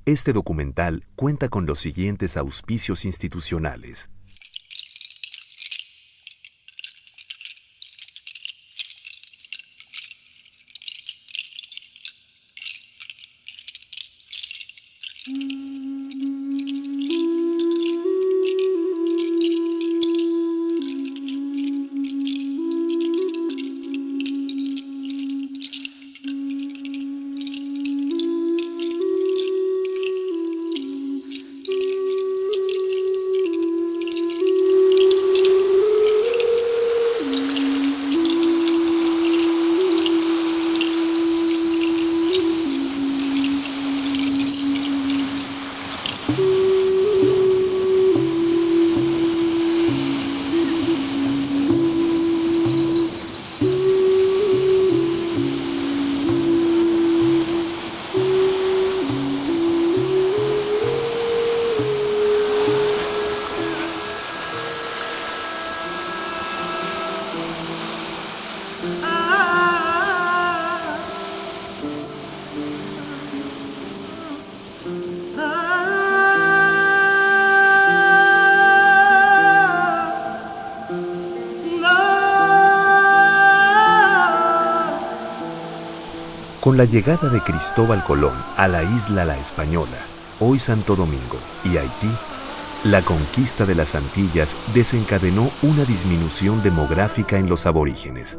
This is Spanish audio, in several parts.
Este documental cuenta con los siguientes auspicios institucionales. Con la llegada de Cristóbal Colón a la isla La Española, hoy Santo Domingo, y Haití, la conquista de las Antillas desencadenó una disminución demográfica en los aborígenes,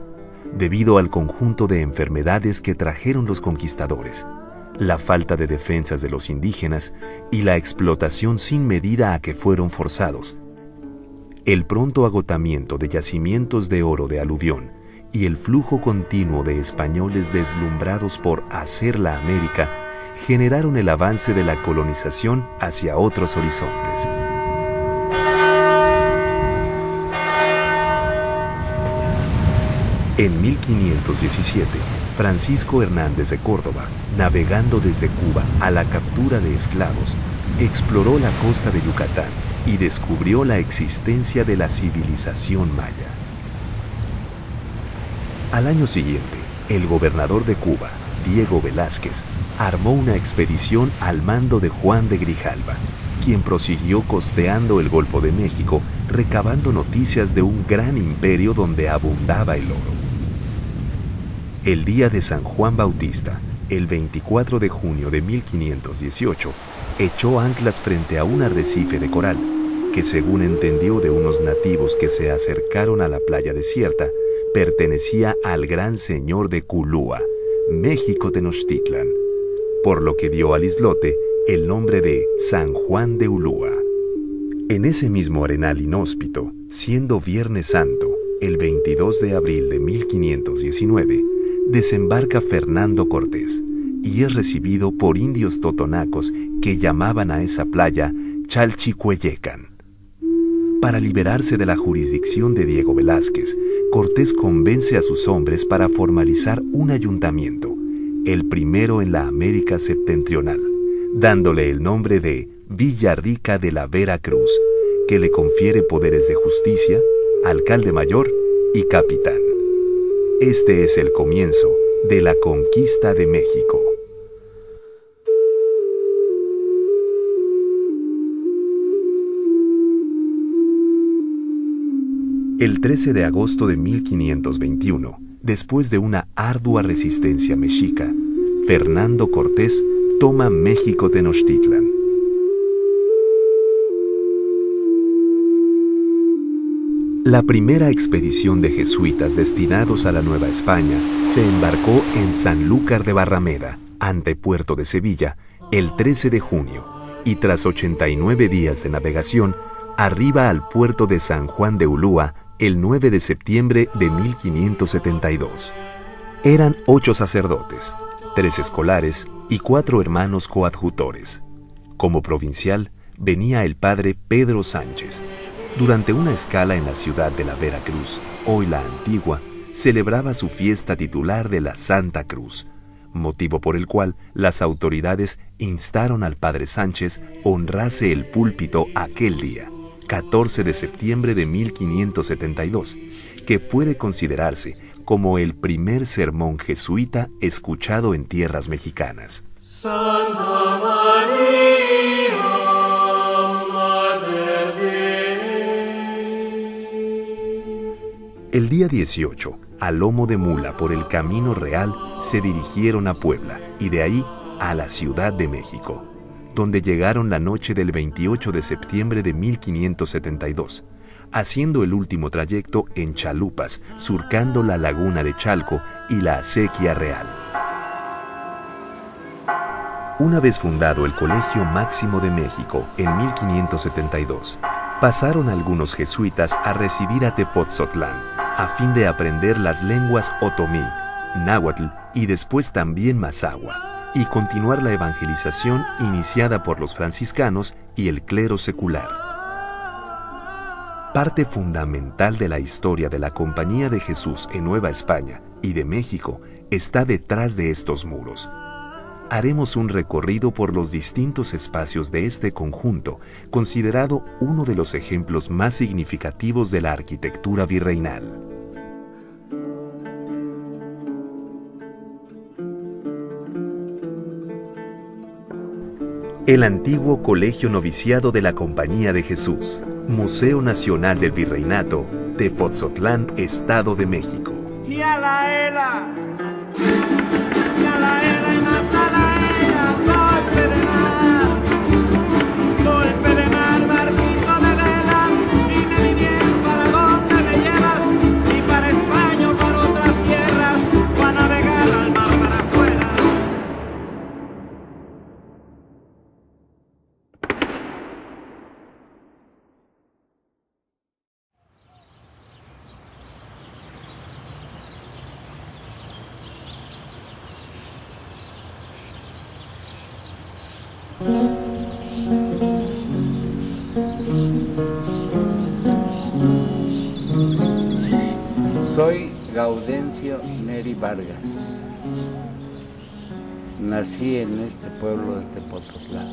debido al conjunto de enfermedades que trajeron los conquistadores, la falta de defensas de los indígenas y la explotación sin medida a que fueron forzados. El pronto agotamiento de yacimientos de oro de aluvión y el flujo continuo de españoles deslumbrados por hacer la América generaron el avance de la colonización hacia otros horizontes. En 1517, Francisco Hernández de Córdoba, navegando desde Cuba a la captura de esclavos, exploró la costa de Yucatán y descubrió la existencia de la civilización maya. Al año siguiente, el gobernador de Cuba, Diego Velázquez, armó una expedición al mando de Juan de Grijalva, quien prosiguió costeando el Golfo de México, recabando noticias de un gran imperio donde abundaba el oro. El día de San Juan Bautista, el 24 de junio de 1518, echó anclas frente a un arrecife de coral, que según entendió de unos nativos que se acercaron a la playa desierta, pertenecía al gran señor de Culúa, México Tenochtitlan, por lo que dio al islote el nombre de San Juan de Ulúa. En ese mismo arenal inhóspito, siendo Viernes Santo, el 22 de abril de 1519, desembarca Fernando Cortés y es recibido por indios totonacos que llamaban a esa playa Chalchicueyecan. Para liberarse de la jurisdicción de Diego Velázquez, Cortés convence a sus hombres para formalizar un ayuntamiento, el primero en la América septentrional, dándole el nombre de Villa Rica de la Vera Cruz, que le confiere poderes de justicia, alcalde mayor y capitán. Este es el comienzo de la conquista de México. El 13 de agosto de 1521, después de una ardua resistencia mexica, Fernando Cortés toma México Tenochtitlan. La primera expedición de jesuitas destinados a la Nueva España se embarcó en Sanlúcar de Barrameda, antepuerto de Sevilla, el 13 de junio, y tras 89 días de navegación, arriba al puerto de San Juan de Ulúa el 9 de septiembre de 1572. Eran 8 sacerdotes, 3 escolares y 4 hermanos coadjutores. Como provincial venía el padre Pedro Sánchez. Durante una escala en la ciudad de la Vera Cruz, hoy la Antigua, celebraba su fiesta titular de la Santa Cruz, motivo por el cual las autoridades instaron al padre Sánchez honrase el púlpito aquel día, 14 de septiembre de 1572, que puede considerarse como el primer sermón jesuita escuchado en tierras mexicanas. Santa María, Mater Dei. El día 18, a lomo de mula por el Camino Real, se dirigieron a Puebla y de ahí a la Ciudad de México, donde llegaron la noche del 28 de septiembre de 1572, haciendo el último trayecto en chalupas, surcando la laguna de Chalco y la acequia real. Una vez fundado el Colegio Máximo de México en 1572, pasaron algunos jesuitas a residir a Tepotzotlán, a fin de aprender las lenguas otomí, náhuatl y después también mazahua, y continuar la evangelización iniciada por los franciscanos y el clero secular. Parte fundamental de la historia de la Compañía de Jesús en Nueva España y de México está detrás de estos muros. Haremos un recorrido por los distintos espacios de este conjunto, considerado uno de los ejemplos más significativos de la arquitectura virreinal. El antiguo Colegio Noviciado de la Compañía de Jesús, Museo Nacional del Virreinato, Tepotzotlán, Estado de México. Y a la era, y a la era y más a la era, golpe de mar, barquito de vela, dime bien para dónde me llevas, si para España o para otras tierras, o a navegar al mar para afuera. Soy Gaudencio Neri Vargas. Nací en este pueblo de Tepotzotlán.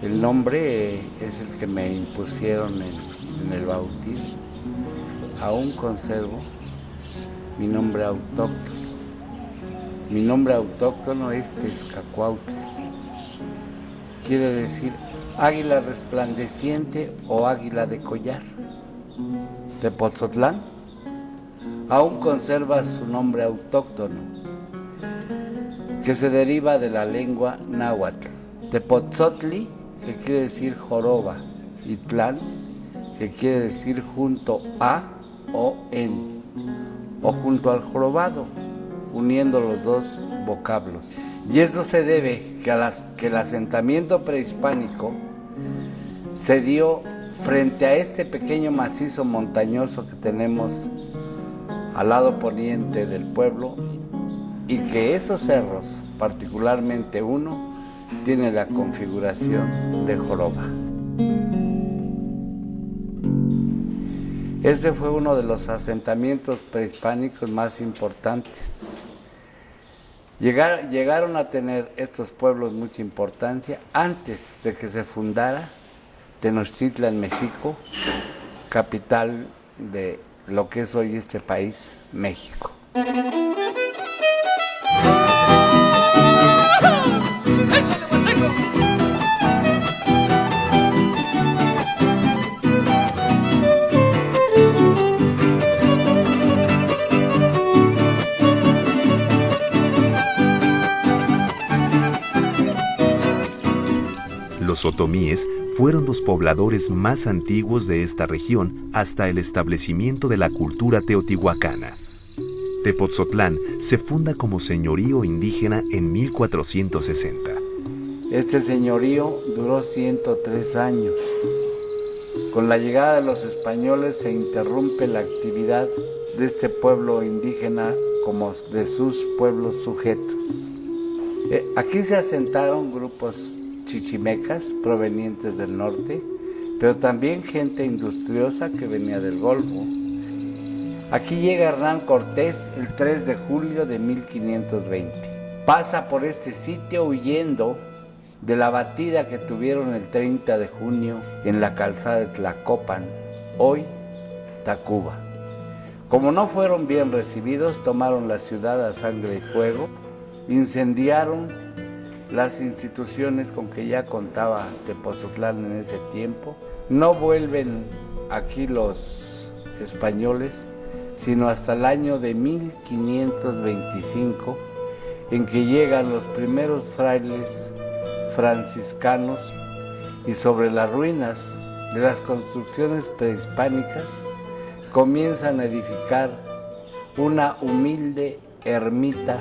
El nombre es el que me impusieron en el bautismo. Aún conservo mi nombre autóctono. Mi nombre autóctono es Tezcacuautli. Quiere decir águila resplandeciente o águila de collar. Tepotzotlán aún conserva su nombre autóctono, que se deriva de la lengua náhuatl. Tepotzotli, que quiere decir joroba, y tlán, que quiere decir junto a o en, o junto al jorobado, uniendo los dos vocablos. Y esto se debe que el asentamiento prehispánico se dio frente a este pequeño macizo montañoso que tenemos al lado poniente del pueblo, y que esos cerros, particularmente uno, tiene la configuración de joroba. Este fue uno de los asentamientos prehispánicos más importantes. Llegaron a tener estos pueblos mucha importancia antes de que se fundara Tenochtitlan, México, capital de lo que es hoy este país, México. Los otomíes fueron los pobladores más antiguos de esta región hasta el establecimiento de la cultura teotihuacana. Tepotzotlán se funda como señorío indígena en 1460. Este señorío duró 103 años. Con la llegada de los españoles se interrumpe la actividad de este pueblo indígena como de sus pueblos sujetos. Aquí se asentaron grupos chichimecas provenientes del norte, pero también gente industriosa que venía del Golfo. Aquí llega Hernán Cortés el 3 de julio de 1520. Pasa por este sitio huyendo de la batida que tuvieron el 30 de junio en la calzada de Tlacopan, hoy Tacuba. Como no fueron bien recibidos, tomaron la ciudad a sangre y fuego incendiaron las instituciones con que ya contaba Tepoztlán en ese tiempo. No vuelven aquí los españoles, sino hasta el año de 1525, en que llegan los primeros frailes franciscanos y sobre las ruinas de las construcciones prehispánicas comienzan a edificar una humilde ermita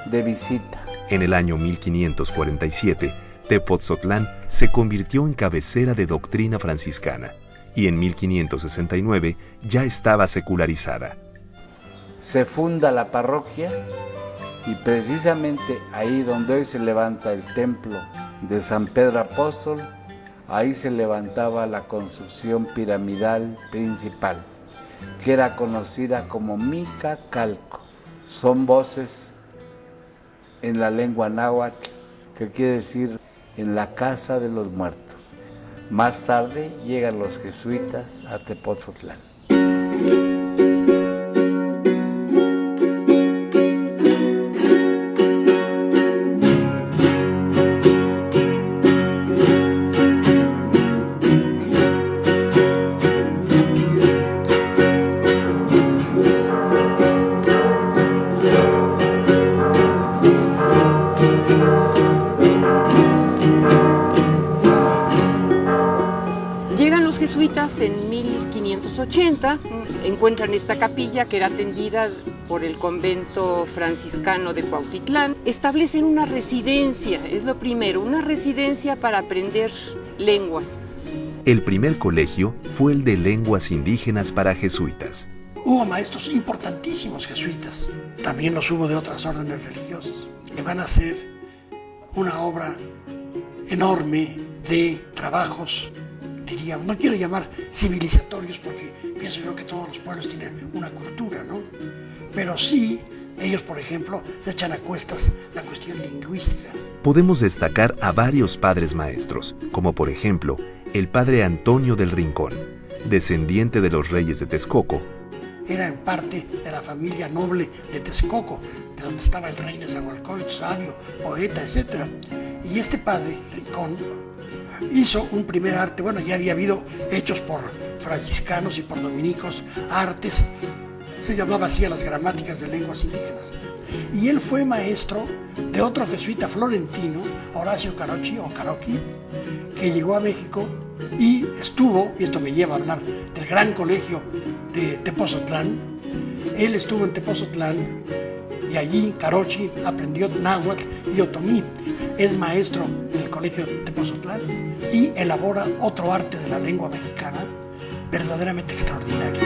de visita. En el año 1547, Tepoztlán se convirtió en cabecera de doctrina franciscana y en 1569 ya estaba secularizada. Se funda la parroquia y precisamente ahí donde hoy se levanta el templo de San Pedro Apóstol, ahí se levantaba la construcción piramidal principal, que era conocida como Micacalco. Son voces en la lengua náhuatl, que quiere decir en la casa de los muertos. Más tarde llegan los jesuitas a Tepoztlán. En 1580 encuentran esta capilla que era atendida por el convento franciscano de Cuautitlán. Establecen una residencia, es lo primero, una residencia para aprender lenguas. El primer colegio fue el de lenguas indígenas para jesuitas. Hubo maestros importantísimos jesuitas, también los hubo de otras órdenes religiosas, que van a hacer una obra enorme de trabajos, diríamos, no quiero llamar civilizatorios porque pienso yo que todos los pueblos tienen una cultura, ¿no? Pero sí, ellos, por ejemplo, se echan a cuestas la cuestión lingüística. Podemos destacar a varios padres maestros, como por ejemplo, el padre Antonio del Rincón, descendiente de los reyes de Texcoco. Era en parte de la familia noble de Texcoco, de donde estaba el rey Nezahualcóyotl, sabio, poeta, etc. Y este padre, Rincón, hizo un primer arte, bueno, ya había habido hechos por franciscanos y por dominicos, artes, se llamaba así a las gramáticas de lenguas indígenas. Y él fue maestro de otro jesuita florentino, Horacio Carochi, o Caroqui, que llegó a México y estuvo, y esto me lleva a hablar del gran colegio de Tepoztlán. Él estuvo en Tepoztlán y allí Carochi aprendió náhuatl y otomí. Es maestro en el colegio de Tepoztlán y elabora otro arte de la lengua mexicana verdaderamente extraordinario.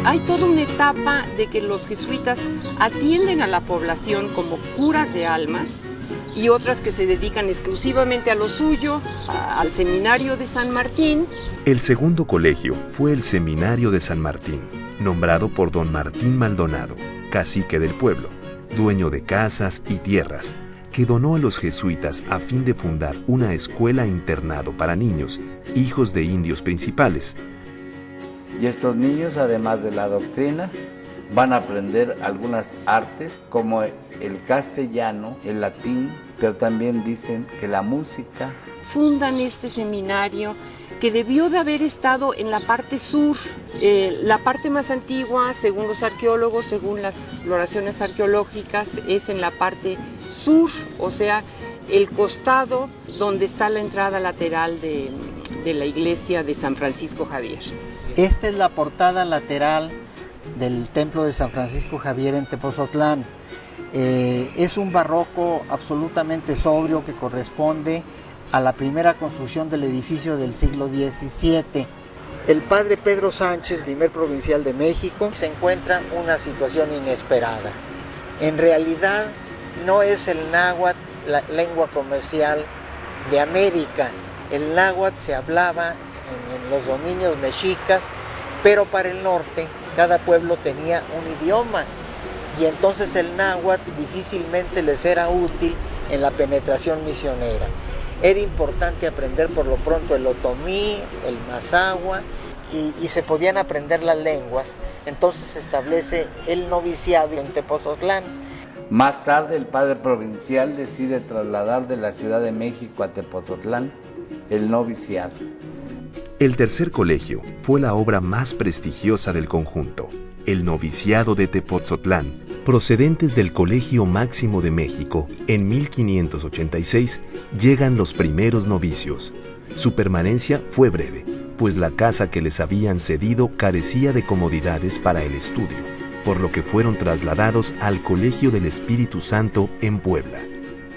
Hay toda una etapa de que los jesuitas atienden a la población como curas de almas y otras que se dedican exclusivamente a lo suyo, al seminario de San Martín. El segundo colegio fue el Seminario de San Martín, nombrado por don Martín Maldonado, cacique del pueblo, dueño de casas y tierras, que donó a los jesuitas a fin de fundar una escuela-internado para niños, hijos de indios principales. Y estos niños, además de la doctrina, van a aprender algunas artes como el castellano, el latín, pero también dicen que la música. Fundan este seminario que debió de haber estado en la parte sur, la parte más antigua, según los arqueólogos, según las exploraciones arqueológicas, es en la parte sur, o sea, el costado donde está la entrada lateral de la iglesia de San Francisco Javier. Esta es la portada lateral del templo de San Francisco Javier en Tepoztlán. Es un barroco absolutamente sobrio que corresponde a la primera construcción del edificio del siglo XVII. El padre Pedro Sánchez, primer provincial de México, se encuentra en una situación inesperada. En realidad no es el náhuatl la lengua comercial de América. El náhuatl se hablaba en los dominios mexicas, pero para el norte cada pueblo tenía un idioma y entonces el náhuatl difícilmente les era útil en la penetración misionera. Era importante aprender por lo pronto el otomí, el mazahua y se podían aprender las lenguas, entonces se establece el noviciado en Tepozotlán. Más tarde, el padre provincial decide trasladar de la Ciudad de México a Tepozotlán el noviciado. El tercer colegio fue la obra más prestigiosa del conjunto, el noviciado de Tepozotlán. Procedentes del Colegio Máximo de México, en 1586 llegan los primeros novicios. Su permanencia fue breve, pues la casa que les habían cedido carecía de comodidades para el estudio, por lo que fueron trasladados al Colegio del Espíritu Santo en Puebla.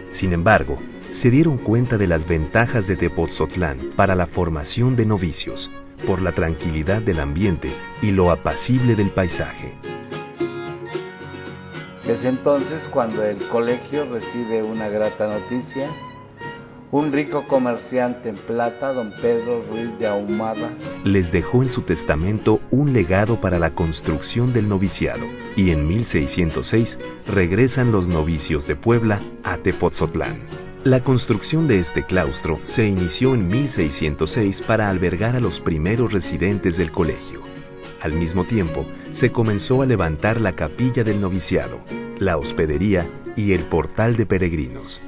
Sin embargo, se dieron cuenta de las ventajas de Tepozotlán para la formación de novicios, por la tranquilidad del ambiente y lo apacible del paisaje. Es entonces cuando el colegio recibe una grata noticia. Un rico comerciante en plata, don Pedro Ruiz de Ahumada, les dejó en su testamento un legado para la construcción del noviciado, y en 1606 regresan los novicios de Puebla a Tepozotlán. La construcción de este claustro se inició en 1606 para albergar a los primeros residentes del colegio. Al mismo tiempo, se comenzó a levantar la capilla del noviciado, la hospedería y el portal de peregrinos.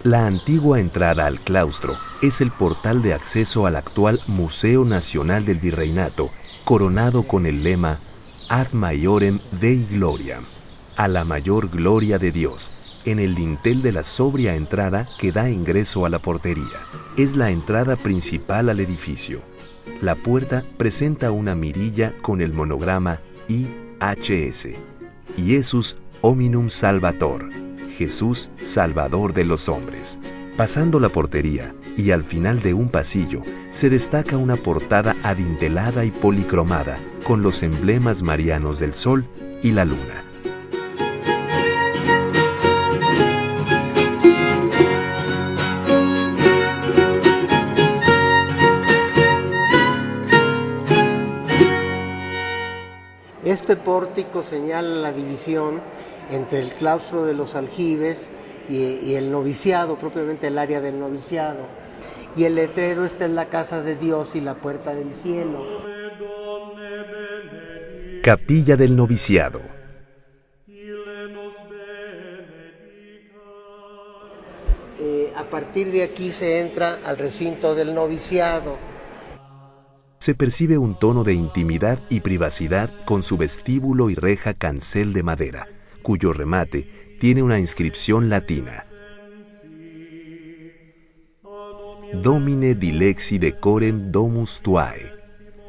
La antigua entrada al claustro es el portal de acceso al actual Museo Nacional del Virreinato, coronado con el lema Ad Maiorem Dei Gloriam, a la mayor gloria de Dios, en el dintel de la sobria entrada que da ingreso a la portería. Es la entrada principal al edificio. La puerta presenta una mirilla con el monograma IHS, Iesus Hominum Salvator, Jesús Salvador de los hombres. Pasando la portería y al final de un pasillo se destaca una portada adintelada y policromada con los emblemas marianos del sol y la luna. Este pórtico señala la división entre el claustro de los aljibes y el noviciado, propiamente el área del noviciado. Y el letrero está en la casa de Dios y la puerta del cielo. Capilla del noviciado. A partir de aquí se entra al recinto del noviciado. Se percibe un tono de intimidad y privacidad con su vestíbulo y reja cancel de madera, cuyo remate tiene una inscripción latina. Domine dilexi decorem domus tuae.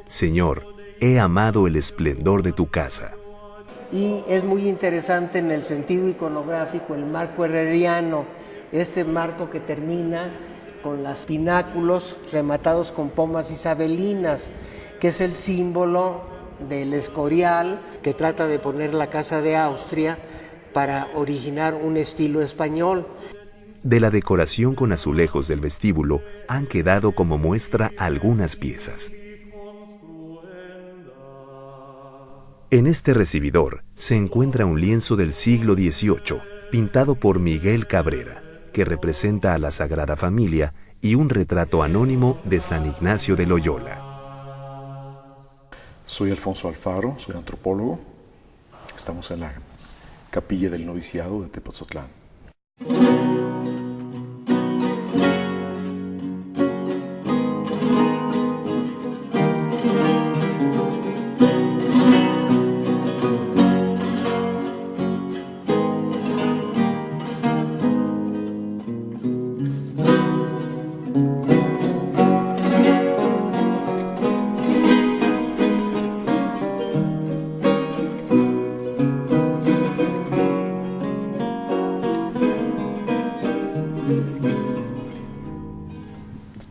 Señor, he amado el esplendor de tu casa. Y es muy interesante en el sentido iconográfico el marco herreriano, este marco que termina con los pináculos rematados con pomas isabelinas, que es el símbolo del Escorial, que trata de poner la Casa de Austria para originar un estilo español. De la decoración con azulejos del vestíbulo han quedado como muestra algunas piezas. En este recibidor se encuentra un lienzo del siglo XVIII, pintado por Miguel Cabrera, que representa a la Sagrada Familia, y un retrato anónimo de San Ignacio de Loyola. Soy Alfonso Alfaro, soy antropólogo. Estamos en la capilla del noviciado de Tepozotlán.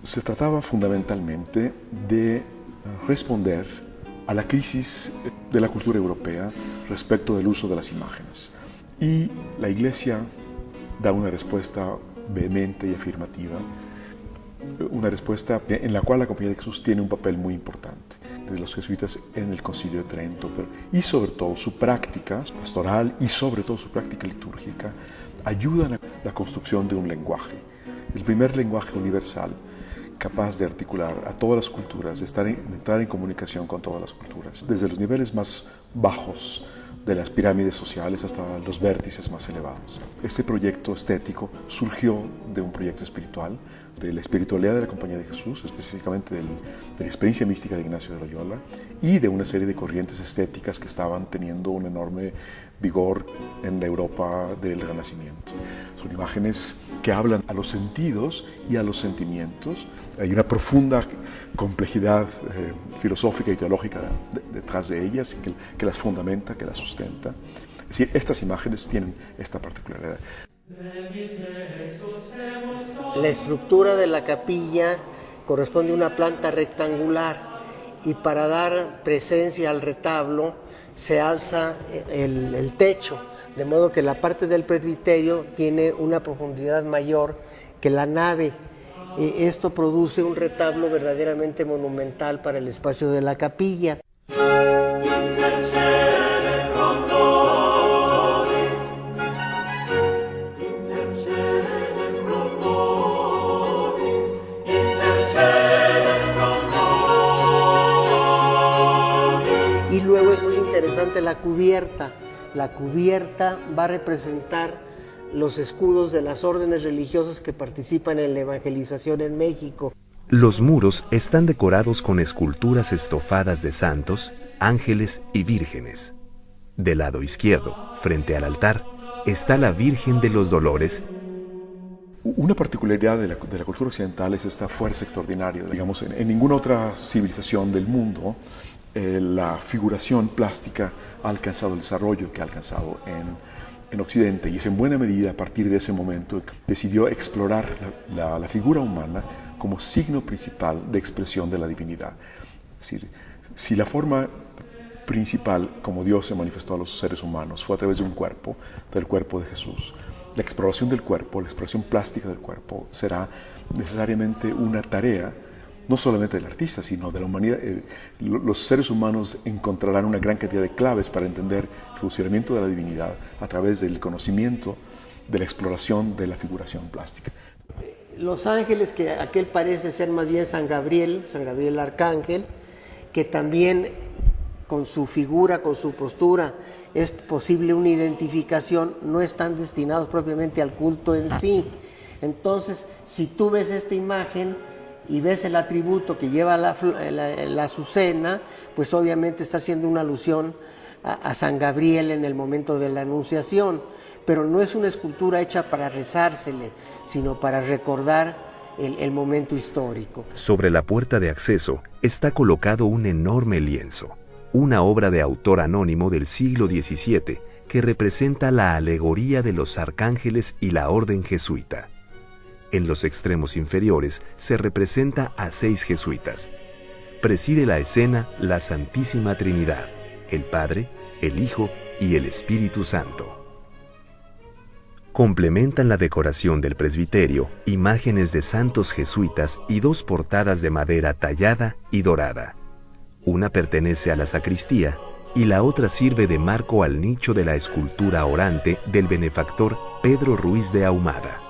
Se trataba fundamentalmente de responder a la crisis de la cultura europea respecto del uso de las imágenes. Y la Iglesia da una respuesta vehemente y afirmativa, una respuesta en la cual la Compañía de Jesús tiene un papel muy importante, de los jesuitas en el Concilio de Trento, y sobre todo su práctica pastoral y sobre todo su práctica litúrgica ayudan la construcción de un lenguaje, el primer lenguaje universal capaz de articular a todas las culturas, de entrar en comunicación con todas las culturas, desde los niveles más bajos de las pirámides sociales hasta los vértices más elevados. Este proyecto estético surgió de un proyecto espiritual, de la espiritualidad de la Compañía de Jesús, específicamente de la experiencia mística de Ignacio de Loyola, y de una serie de corrientes estéticas que estaban teniendo un enorme vigor en la Europa del Renacimiento. Son imágenes que hablan a los sentidos y a los sentimientos. Hay una profunda complejidad filosófica y teológica detrás de ellas que las fundamenta, que las sustenta. Es decir, estas imágenes tienen esta particularidad. La estructura de la capilla corresponde a una planta rectangular y para dar presencia al retablo se alza el techo, de modo que la parte del presbiterio tiene una profundidad mayor que la nave. Esto produce un retablo verdaderamente monumental para el espacio de la capilla. Y luego es muy interesante la cubierta. La cubierta va a representar los escudos de las órdenes religiosas que participan en la evangelización en México. Los muros están decorados con esculturas estofadas de santos, ángeles y vírgenes. Del lado izquierdo, frente al altar, está la Virgen de los Dolores. Una particularidad de la cultura occidental es esta fuerza extraordinaria. Digamos, en ninguna otra civilización del mundo la figuración plástica ha alcanzado el desarrollo que ha alcanzado en Occidente, y es en buena medida a partir de ese momento que decidió explorar la figura humana como signo principal de expresión de la divinidad. Es decir, si la forma principal como Dios se manifestó a los seres humanos fue a través de un cuerpo, del cuerpo de Jesús, la exploración del cuerpo, la expresión plástica del cuerpo será necesariamente una tarea no solamente del artista, sino de la humanidad. Los seres humanos encontrarán una gran cantidad de claves para entender el funcionamiento de la divinidad a través del conocimiento de la exploración de la figuración plástica. Los ángeles, que aquel parece ser más bien San Gabriel Arcángel, que también con su figura, con su postura, es posible una identificación, no están destinados propiamente al culto en sí. Entonces, si tú ves esta imagen y ves el atributo que lleva la azucena, pues obviamente está haciendo una alusión a San Gabriel en el momento de la Anunciación, pero no es una escultura hecha para rezársele, sino para recordar el momento histórico. Sobre la puerta de acceso está colocado un enorme lienzo, una obra de autor anónimo del siglo XVII que representa la alegoría de los arcángeles y la orden jesuita. En los extremos inferiores se representa a 6 jesuitas. Preside la escena la Santísima Trinidad, el Padre, el Hijo y el Espíritu Santo. Complementan la decoración del presbiterio imágenes de santos jesuitas y 2 portadas de madera tallada y dorada. Una pertenece a la sacristía y la otra sirve de marco al nicho de la escultura orante del benefactor Pedro Ruiz de Ahumada.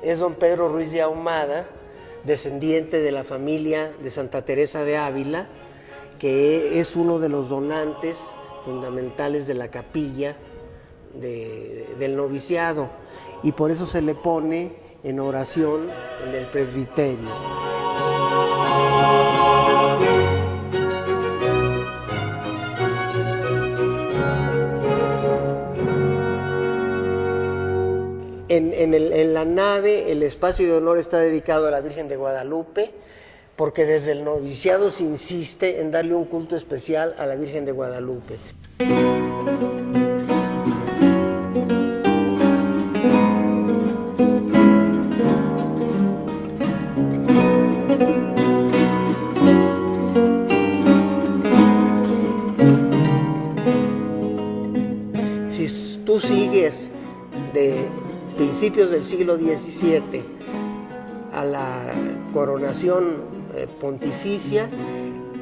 Es don Pedro Ruiz de Ahumada, descendiente de la familia de Santa Teresa de Ávila, que es uno de los donantes fundamentales de la capilla del noviciado, y por eso se le pone en oración en el presbiterio. En la nave el espacio de honor está dedicado a la Virgen de Guadalupe, porque desde el noviciado se insiste en darle un culto especial a la Virgen de Guadalupe. Si tú sigues de principios del siglo XVII a la coronación pontificia,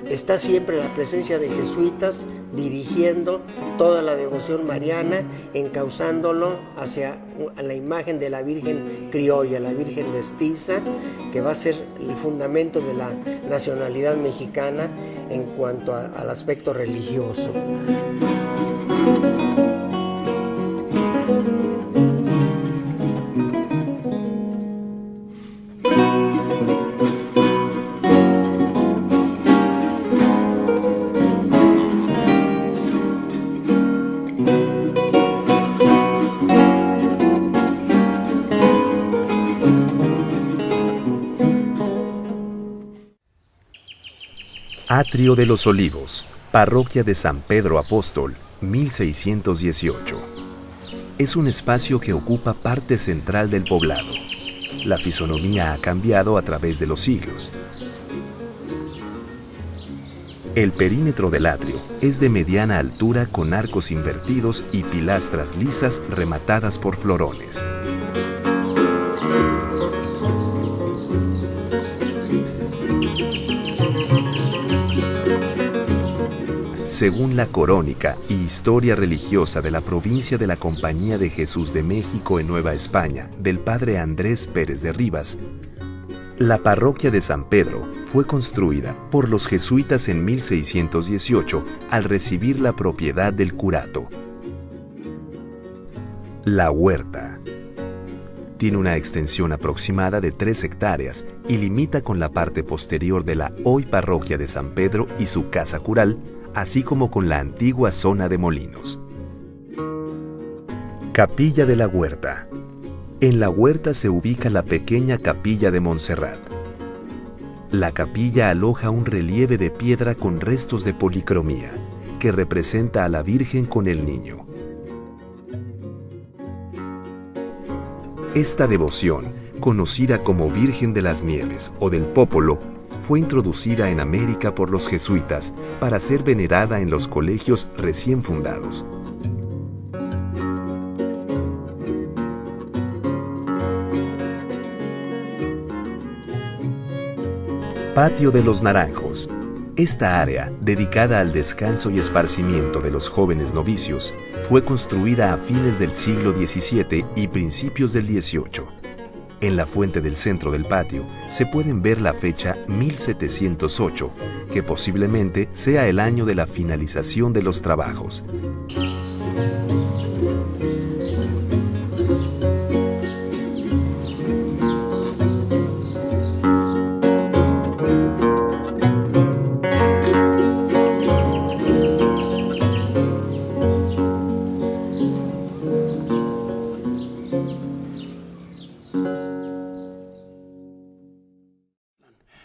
está siempre la presencia de jesuitas dirigiendo toda la devoción mariana, encauzándolo hacia la imagen de la Virgen criolla, la Virgen mestiza, que va a ser el fundamento de la nacionalidad mexicana en cuanto al aspecto religioso. Atrio de los Olivos, Parroquia de San Pedro Apóstol, 1618. Es un espacio que ocupa parte central del poblado. La fisonomía ha cambiado a través de los siglos. El perímetro del atrio es de mediana altura con arcos invertidos y pilastras lisas rematadas por florones. Según la Corónica y Historia Religiosa de la provincia de la Compañía de Jesús de México en Nueva España, del padre Andrés Pérez de Rivas, la parroquia de San Pedro fue construida por los jesuitas en 1618 al recibir la propiedad del curato. La huerta tiene una extensión aproximada de 3 hectáreas y limita con la parte posterior de la hoy parroquia de San Pedro y su casa cural, así como con la antigua zona de molinos. Capilla de la Huerta. En la huerta se ubica la pequeña capilla de Montserrat. La capilla aloja un relieve de piedra con restos de policromía, que representa a la Virgen con el niño. Esta devoción, conocida como Virgen de las Nieves o del Popolo, fue introducida en América por los jesuitas para ser venerada en los colegios recién fundados. Patio de los Naranjos. Esta área, dedicada al descanso y esparcimiento de los jóvenes novicios, fue construida a fines del siglo XVII y principios del XVIII. En la fuente del centro del patio se pueden ver la fecha 1708, que posiblemente sea el año de la finalización de los trabajos.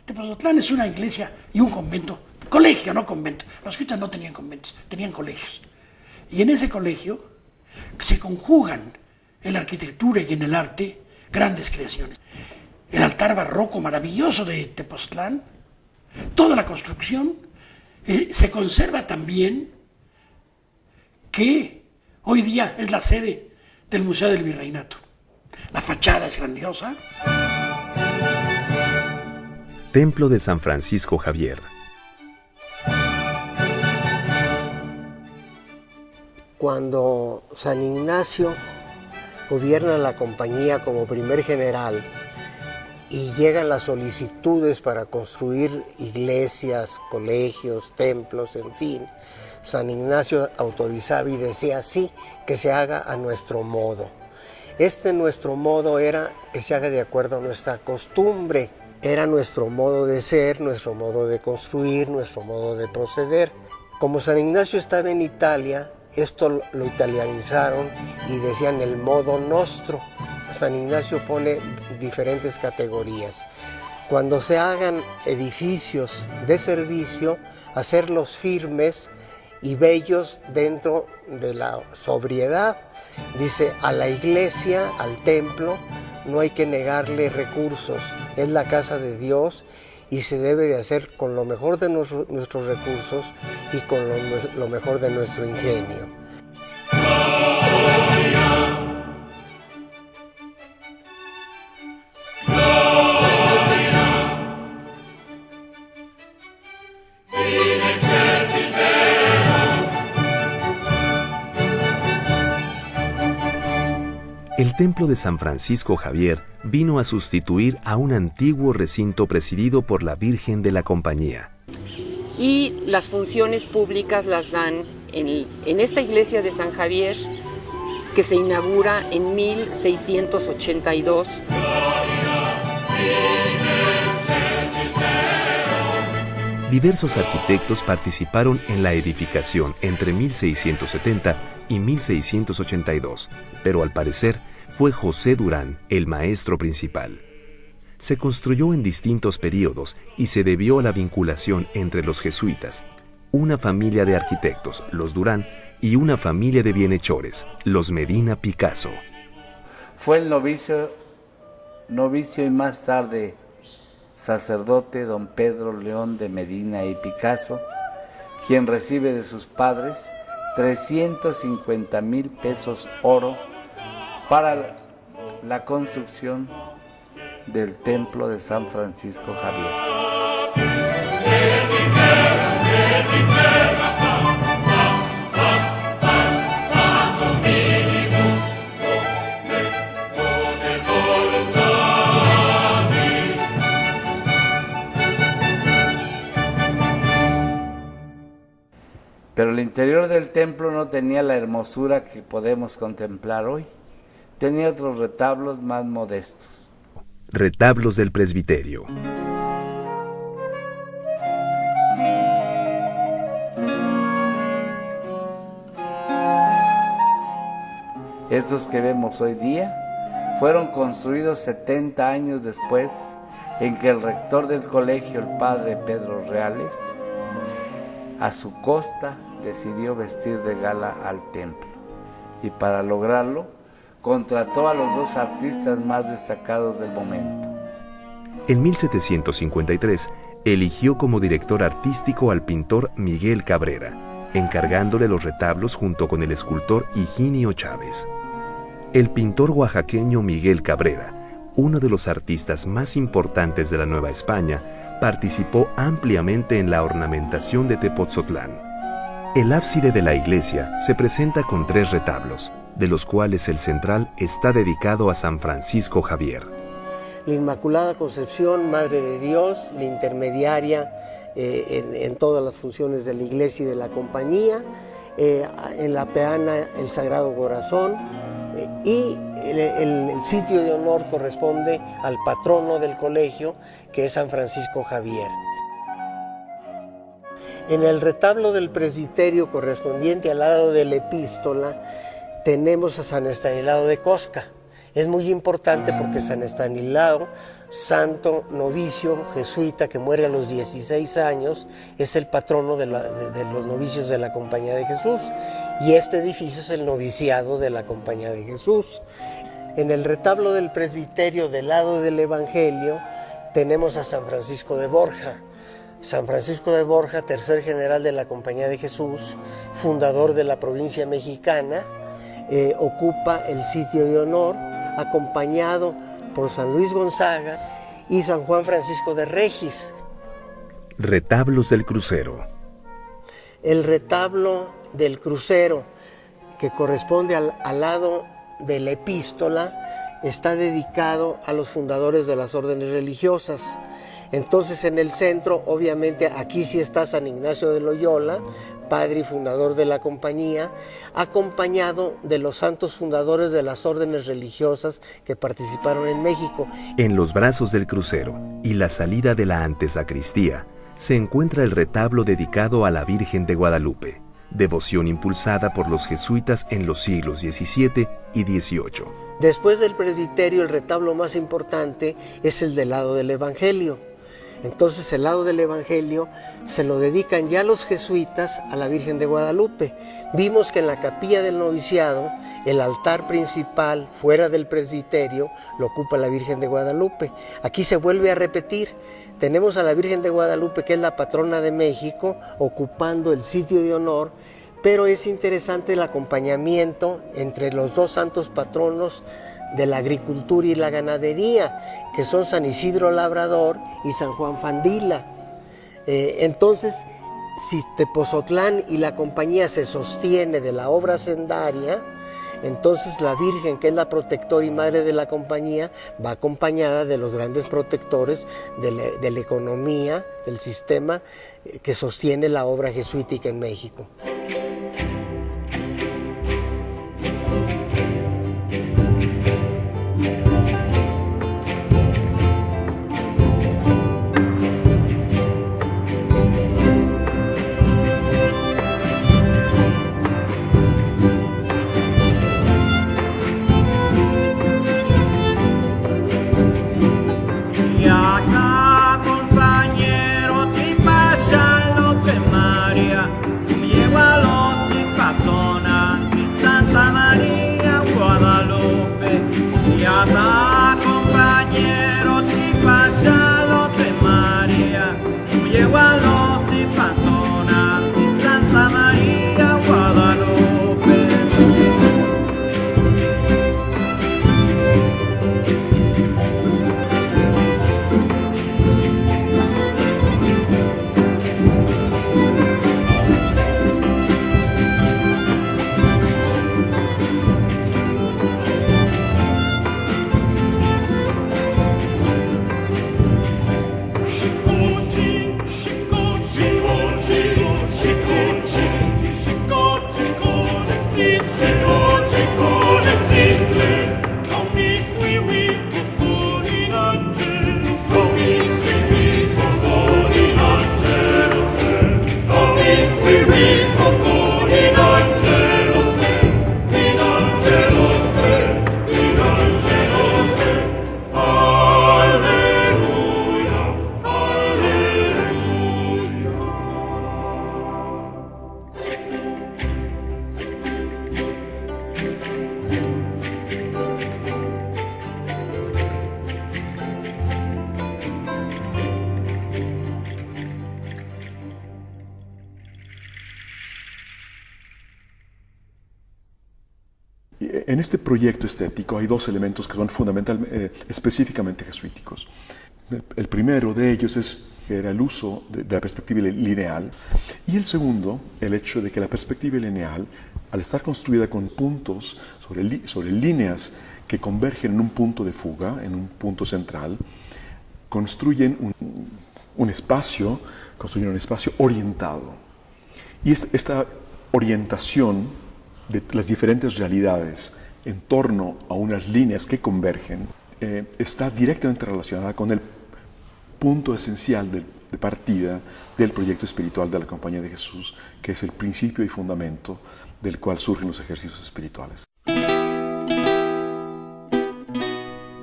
Tepozotlán es una iglesia y un convento, colegio, no convento. Los jesuitas no tenían conventos, tenían colegios. Y en ese colegio se conjugan en la arquitectura y en el arte grandes creaciones. El altar barroco maravilloso de Tepozotlán, toda la construcción, se conserva también, que hoy día es la sede del Museo del Virreinato. La fachada es grandiosa. Templo de San Francisco Javier. Cuando San Ignacio gobierna la compañía como primer general y llegan las solicitudes para construir iglesias, colegios, templos, en fin, San Ignacio autorizaba y decía sí, que se haga a nuestro modo. Nuestro modo era que se haga de acuerdo a nuestra costumbre. Era nuestro modo de ser, nuestro modo de construir, nuestro modo de proceder. Como San Ignacio estaba en Italia, esto lo italianizaron y decían el modo nostro. San Ignacio pone diferentes categorías. Cuando se hagan edificios de servicio, hacerlos firmes y bellos dentro de la sobriedad. Dice, a la iglesia, al templo, no hay que negarle recursos, es la casa de Dios y se debe de hacer con lo mejor de nuestros recursos y con lo mejor de nuestro ingenio. Gloria. El templo de San Francisco Javier vino a sustituir a un antiguo recinto presidido por la Virgen de la Compañía. Y las funciones públicas las dan en esta iglesia de San Javier, que se inaugura en 1682. Diversos arquitectos participaron en la edificación entre 1670 y 1682, pero al parecer fue José Durán el maestro principal. Se construyó en distintos períodos y se debió a la vinculación entre los jesuitas, una familia de arquitectos, los Durán, y una familia de bienhechores, los Medina Picasso. Fue el novicio y más tarde sacerdote don Pedro León de Medina y Picasso, quien recibe de sus padres 350,000 pesos oro para la construcción del templo de San Francisco Javier. Pero el interior del templo no tenía la hermosura que podemos contemplar hoy. Tenía otros retablos más modestos. Retablos del presbiterio. Estos que vemos hoy día fueron construidos 70 años después, en que el rector del colegio, el padre Pedro Reales, a su costa decidió vestir de gala al templo, y para lograrlo contrató a los dos artistas más destacados del momento. En 1753 eligió como director artístico al pintor Miguel Cabrera, encargándole los retablos junto con el escultor Higinio Chávez. El pintor oaxaqueño Miguel Cabrera, uno de los artistas más importantes de la Nueva España, participó ampliamente en la ornamentación de Tepotzotlán. El ábside de la iglesia se presenta con 3 retablos, de los cuales el central está dedicado a San Francisco Javier. La Inmaculada Concepción, Madre de Dios, la intermediaria en todas las funciones de la iglesia y de la compañía, en la peana el Sagrado Corazón, y el sitio de honor corresponde al patrono del colegio, que es San Francisco Javier. En el retablo del presbiterio correspondiente al lado de la epístola tenemos a San Estanislao de Cosca. Es muy importante porque San Estanislao, santo novicio jesuita que muere a los 16 años, es el patrono de los novicios de la Compañía de Jesús, y este edificio es el noviciado de la Compañía de Jesús. En el retablo del presbiterio del lado del Evangelio tenemos a San Francisco de Borja. San Francisco de Borja, tercer general de la Compañía de Jesús, fundador de la provincia mexicana, ocupa el sitio de honor, acompañado por San Luis Gonzaga y San Juan Francisco de Regis. Retablos del crucero. El retablo del crucero, que corresponde al lado de la epístola, está dedicado a los fundadores de las órdenes religiosas. Entonces, en el centro, obviamente, aquí sí está San Ignacio de Loyola, padre y fundador de la compañía, acompañado de los santos fundadores de las órdenes religiosas que participaron en México. En los brazos del crucero y la salida de la antesacristía se encuentra el retablo dedicado a la Virgen de Guadalupe, devoción impulsada por los jesuitas en los siglos XVII y XVIII. Después del presbiterio, el retablo más importante es el del lado del Evangelio. Entonces, el lado del Evangelio se lo dedican ya los jesuitas a la Virgen de Guadalupe. Vimos que en la capilla del noviciado, el altar principal, fuera del presbiterio, lo ocupa la Virgen de Guadalupe. Aquí se vuelve a repetir. Tenemos a la Virgen de Guadalupe, que es la patrona de México, ocupando el sitio de honor, pero es interesante el acompañamiento entre los dos santos patronos de la agricultura y la ganadería, que son San Isidro Labrador y San Juan Fandila. Entonces, si Tepotzotlán y la compañía se sostiene de la obra hacendaria, Entonces la Virgen, que es la protectora y madre de la compañía, va acompañada de los grandes protectores de la economía, del sistema que sostiene la obra jesuítica en México. En este proyecto estético hay dos elementos que son específicamente jesuíticos. El primero de ellos era el uso de la perspectiva lineal, y el segundo, el hecho de que la perspectiva lineal, al estar construida con puntos sobre líneas que convergen en un punto de fuga, en un punto central, construyen un espacio orientado. Y esta orientación de las diferentes realidades en torno a unas líneas que convergen está directamente relacionada con el punto esencial de partida del proyecto espiritual de la Compañía de Jesús, que es el principio y fundamento del cual surgen los ejercicios espirituales.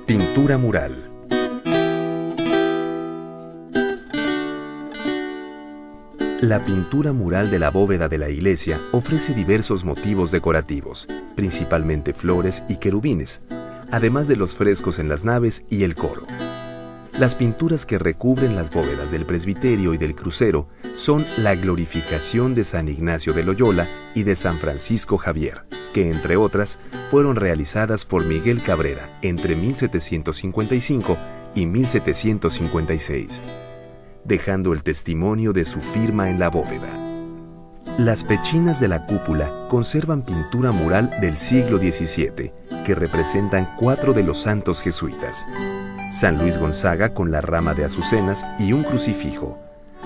Pintura mural. La pintura mural de la bóveda de la iglesia ofrece diversos motivos decorativos, principalmente flores y querubines, además de los frescos en las naves y el coro. Las pinturas que recubren las bóvedas del presbiterio y del crucero son la glorificación de San Ignacio de Loyola y de San Francisco Javier, que entre otras fueron realizadas por Miguel Cabrera entre 1755 y 1756. Dejando el testimonio de su firma en la bóveda. Las pechinas de la cúpula conservan pintura mural del siglo XVII, que representan 4 de los santos jesuitas: San Luis Gonzaga con la rama de azucenas y un crucifijo,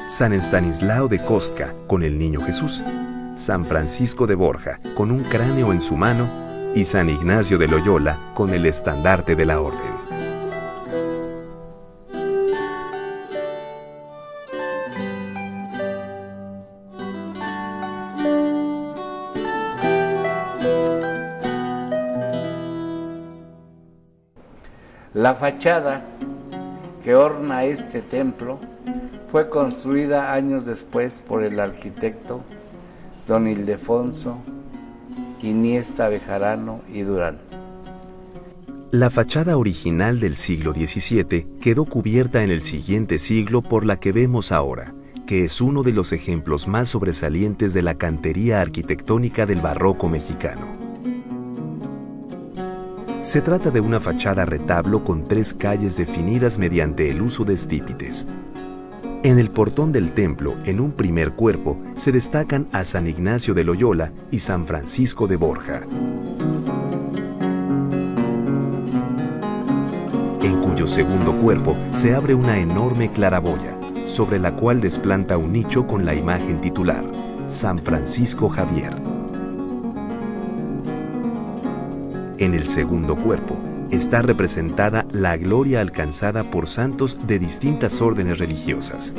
San Estanislao de Kostka con el Niño Jesús, San Francisco de Borja con un cráneo en su mano y San Ignacio de Loyola con el estandarte de la orden. La fachada que orna este templo fue construida años después por el arquitecto don Ildefonso Iniesta Bejarano y Durán. La fachada original del siglo XVII quedó cubierta en el siguiente siglo por la que vemos ahora, que es uno de los ejemplos más sobresalientes de la cantería arquitectónica del barroco mexicano. Se trata de una fachada retablo con 3 calles definidas mediante el uso de estípites. En el portón del templo, en un primer cuerpo, se destacan a San Ignacio de Loyola y San Francisco de Borja. cuyo segundo cuerpo se abre una enorme claraboya, sobre la cual desplanta un nicho con la imagen titular, San Francisco Javier. En el segundo cuerpo está representada la gloria alcanzada por santos de distintas órdenes religiosas.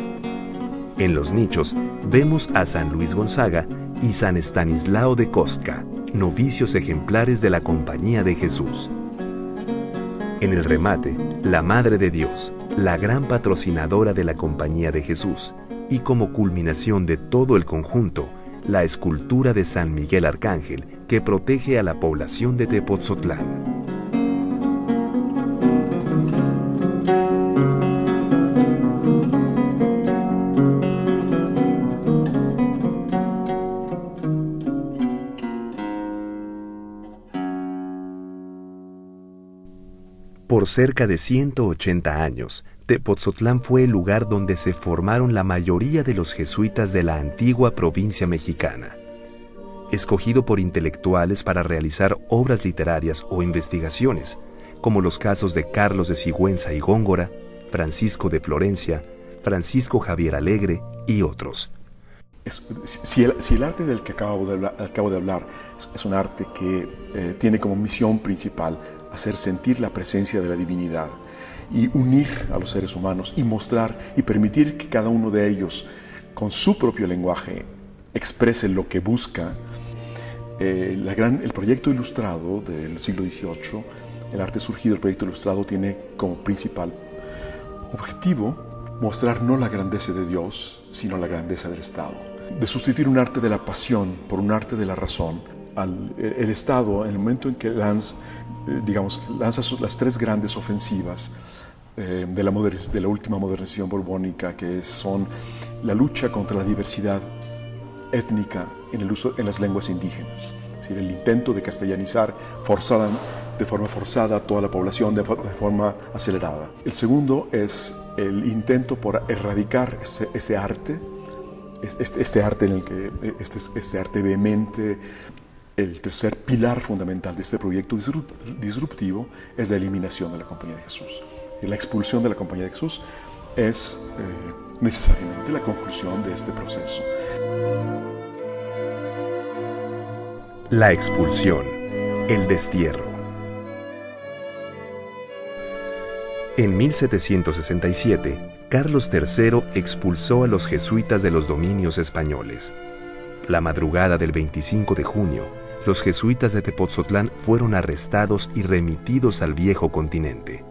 En los nichos vemos a San Luis Gonzaga y San Estanislao de Kostka, novicios ejemplares de la Compañía de Jesús. En el remate, la Madre de Dios, la gran patrocinadora de la Compañía de Jesús, y como culminación de todo el conjunto, la escultura de San Miguel Arcángel que protege a la población de Tepotzotlán. Por cerca de 180 años, Tepotzotlán fue el lugar donde se formaron la mayoría de los jesuitas de la antigua provincia mexicana. Escogido por intelectuales para realizar obras literarias o investigaciones, como los casos de Carlos de Sigüenza y Góngora, Francisco de Florencia, Francisco Javier Alegre y otros. Si el arte del que acabo de hablar es un arte que tiene como misión principal hacer sentir la presencia de la divinidad y unir a los seres humanos y mostrar y permitir que cada uno de ellos, con su propio lenguaje, exprese lo que busca, el proyecto ilustrado del siglo XVIII, el arte surgido del proyecto ilustrado, tiene como principal objetivo mostrar no la grandeza de Dios, sino la grandeza del Estado. De sustituir un arte de la pasión por un arte de la razón, el Estado, en el momento en que lanza las tres grandes ofensivas de la última modernización borbónica, que son la lucha contra la diversidad étnica en las lenguas indígenas, es decir, el intento de castellanizar de forma forzada a toda la población de forma acelerada. El segundo es el intento por erradicar ese arte, este arte vehemente. El tercer pilar fundamental de este proyecto disruptivo es la eliminación de la Compañía de Jesús. Y la expulsión de la Compañía de Jesús es necesariamente la conclusión de este proceso. La expulsión, el destierro. En 1767, Carlos III expulsó a los jesuitas de los dominios españoles. La madrugada del 25 de junio, los jesuitas de Tepotzotlán fueron arrestados y remitidos al viejo continente.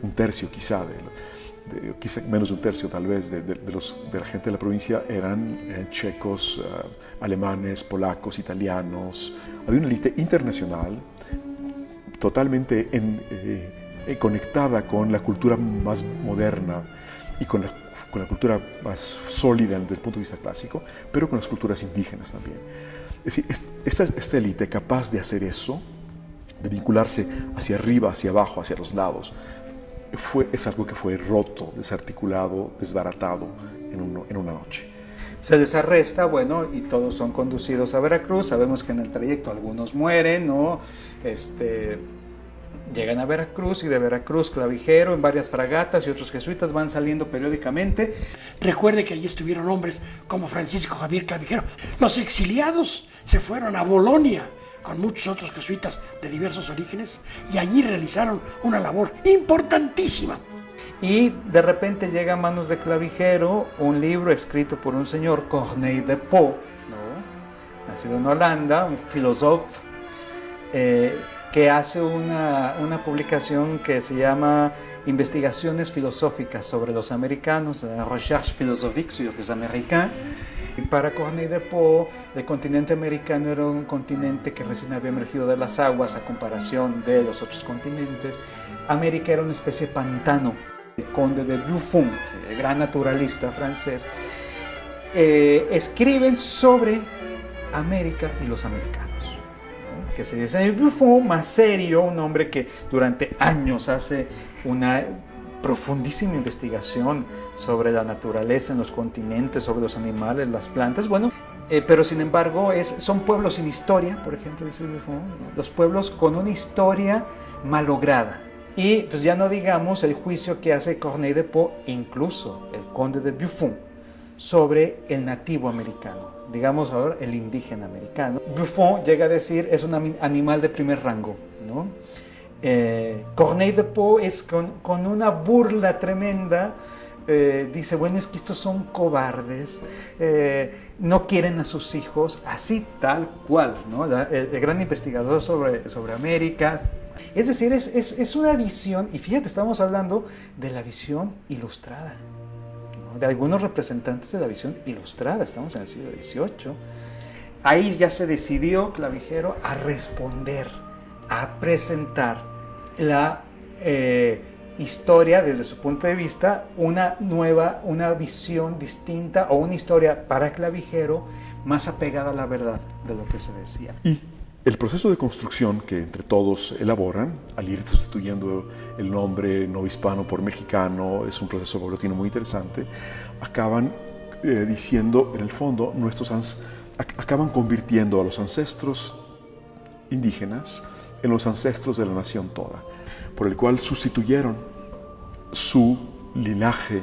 Un tercio quizá menos de un tercio tal vez de la gente de la provincia eran checos, alemanes, polacos, italianos. Había una élite internacional totalmente conectada con la cultura más moderna y con la cultura más sólida desde el punto de vista clásico, pero con las culturas indígenas también. Es decir, esta élite capaz de hacer eso, de vincularse hacia arriba, hacia abajo, hacia los lados, es algo que fue roto, desarticulado, desbaratado en una noche. Se les arresta, y todos son conducidos a Veracruz. Sabemos que en el trayecto algunos mueren, ¿no? Llegan a Veracruz y de Veracruz Clavijero en varias fragatas y otros jesuitas van saliendo periódicamente. Recuerde que allí estuvieron hombres como Francisco Javier Clavijero. Los exiliados se fueron a Bolonia con muchos otros jesuitas de diversos orígenes y allí realizaron una labor importantísima. Y de repente llega a manos de Clavijero un libro escrito por un señor, Corneille de Pau, ¿no? Nacido en Holanda, un filósofo, que hace una publicación que se llama Investigaciones filosóficas sobre los americanos, Recherche philosophique sur les Américains. Y para Corneille de Pau, el continente americano era un continente que recién había emergido de las aguas a comparación de los otros continentes. América era una especie de pantano. El conde de Buffon, el gran naturalista francés, escriben sobre América y los americanos. Que se dice Buffon, más serio, un hombre que durante años hace una profundísima investigación sobre la naturaleza en los continentes, sobre los animales, las plantas, pero sin embargo son pueblos sin historia, por ejemplo, dice Buffon, los pueblos con una historia malograda, Y pues ya no digamos el juicio que hace Corneille de Pau, incluso el conde de Buffon, sobre el nativo americano, digamos ahora el indígena americano. Buffon llega a decir es un animal de primer rango, ¿no? Corneille de Pau es con una burla tremenda, dice, bueno, es que estos son cobardes, no quieren a sus hijos, así tal cual, ¿no? El gran investigador sobre América. Es decir, es una visión, y fíjate, estamos hablando de la visión ilustrada, ¿no? De algunos representantes de la visión ilustrada, estamos en el siglo XVIII. Ahí ya se decidió Clavijero a responder, a presentar la historia desde su punto de vista, una visión distinta o una historia para Clavijero más apegada a la verdad de lo que se decía. Y el proceso de construcción que entre todos elaboran, al ir sustituyendo el nombre novohispano por mexicano, es un proceso paulatino muy interesante, acaban diciendo, en el fondo, acaban convirtiendo a los ancestros indígenas en los ancestros de la nación toda, por el cual sustituyeron su linaje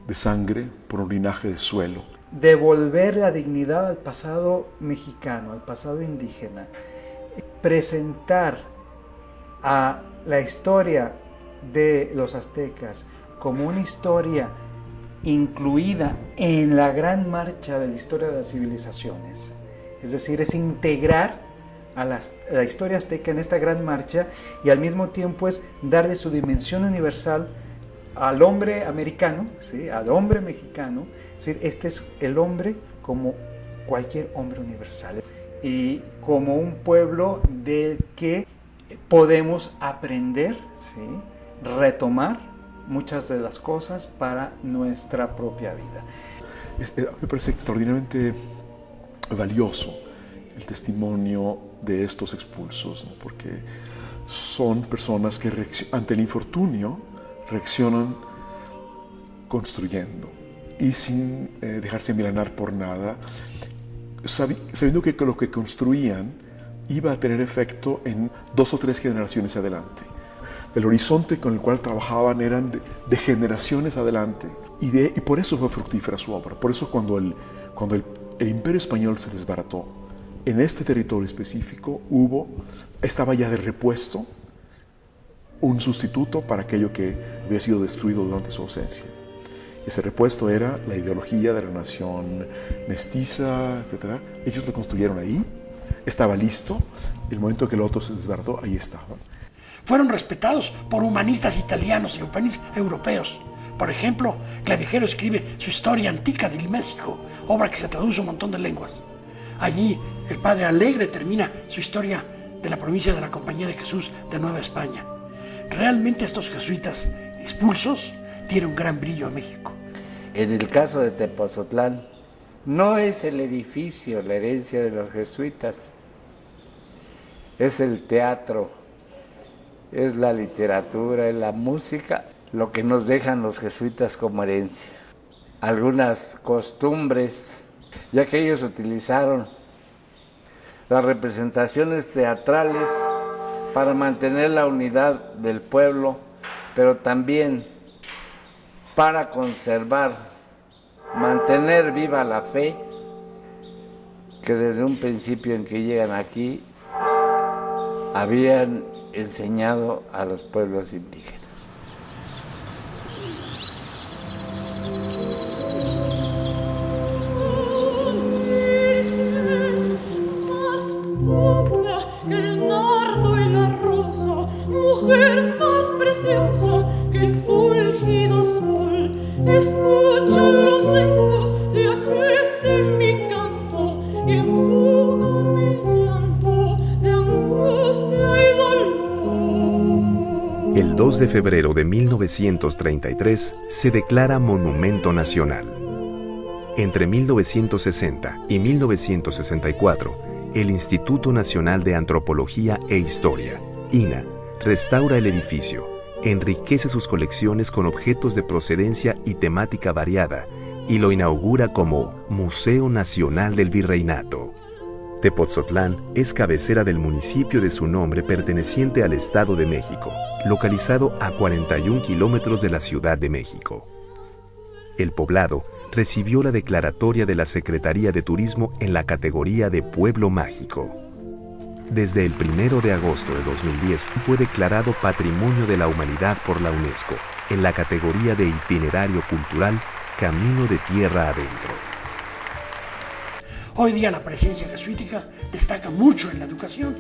de sangre por un linaje de suelo. Devolver la dignidad al pasado mexicano, al pasado indígena, presentar a la historia de los aztecas como una historia incluida en la gran marcha de la historia de las civilizaciones. Es decir, es integrar a la historia azteca en esta gran marcha y al mismo tiempo es darle su dimensión universal al hombre americano, ¿sí? Al hombre mexicano. Es decir, este es el hombre como cualquier hombre universal y como un pueblo del que podemos aprender, ¿sí? Retomar muchas de las cosas para nuestra propia vida. Me parece extraordinariamente valioso el testimonio de estos expulsos, ¿no? Porque son personas que ante el infortunio reaccionan construyendo y sin dejarse milanar por nada, sabiendo que lo que construían iba a tener efecto en 2 o 3 generaciones adelante. El horizonte con el cual trabajaban eran de generaciones adelante y por eso fue fructífera su obra. Por eso cuando el Imperio Español se desbarató, en este territorio específico estaba ya de repuesto un sustituto para aquello que había sido destruido durante su ausencia. Ese repuesto era la ideología de la nación mestiza, etc. Ellos lo construyeron ahí, estaba listo, el momento que el otro se desbarató, ahí estaba. Fueron respetados por humanistas italianos y europeos. Por ejemplo, Clavijero escribe su Historia Antica del México, obra que se traduce a un montón de lenguas. Allí, el padre Alegre termina su historia de la provincia de la Compañía de Jesús de Nueva España. Realmente estos jesuitas expulsos dieron gran brillo a México. En el caso de Tepozotlán, no es el edificio la herencia de los jesuitas, es el teatro, es la literatura, es la música, lo que nos dejan los jesuitas como herencia. Algunas costumbres, ya que ellos utilizaron las representaciones teatrales para mantener la unidad del pueblo, pero también para conservar, mantener viva la fe que desde un principio en que llegan aquí habían enseñado a los pueblos indígenas. El nardo y la rosa, mujer más preciosa que el fulgido sol, escucha los ecos de aqueste mi canto y enjuga mi llanto de angustia y dolor. El 2 de febrero de 1933 se declara Monumento Nacional. Entre 1960 y 1964, el Instituto Nacional de Antropología e Historia, INA, restaura el edificio, enriquece sus colecciones con objetos de procedencia y temática variada y lo inaugura como Museo Nacional del Virreinato. Tepotzotlán es cabecera del municipio de su nombre perteneciente al Estado de México, localizado a 41 kilómetros de la Ciudad de México. El poblado recibió la declaratoria de la Secretaría de Turismo en la categoría de Pueblo Mágico. Desde el 1 de agosto de 2010 fue declarado Patrimonio de la Humanidad por la UNESCO, en la categoría de Itinerario Cultural Camino de Tierra Adentro. Hoy día la presencia jesuítica destaca mucho en la educación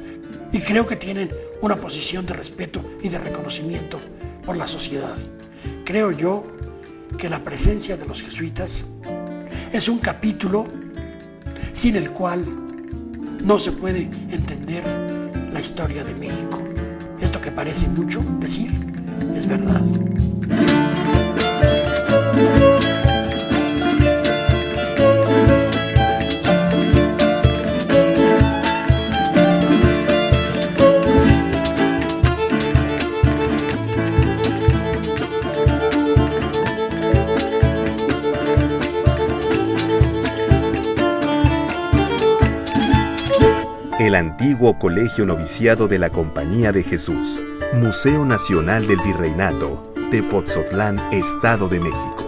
y creo que tienen una posición de respeto y de reconocimiento por la sociedad. Creo yo que la presencia de los jesuitas es un capítulo sin el cual no se puede entender la historia de México. Esto que parece mucho decir es verdad. El antiguo Colegio Noviciado de la Compañía de Jesús, Museo Nacional del Virreinato, Tepotzotlán, Estado de México.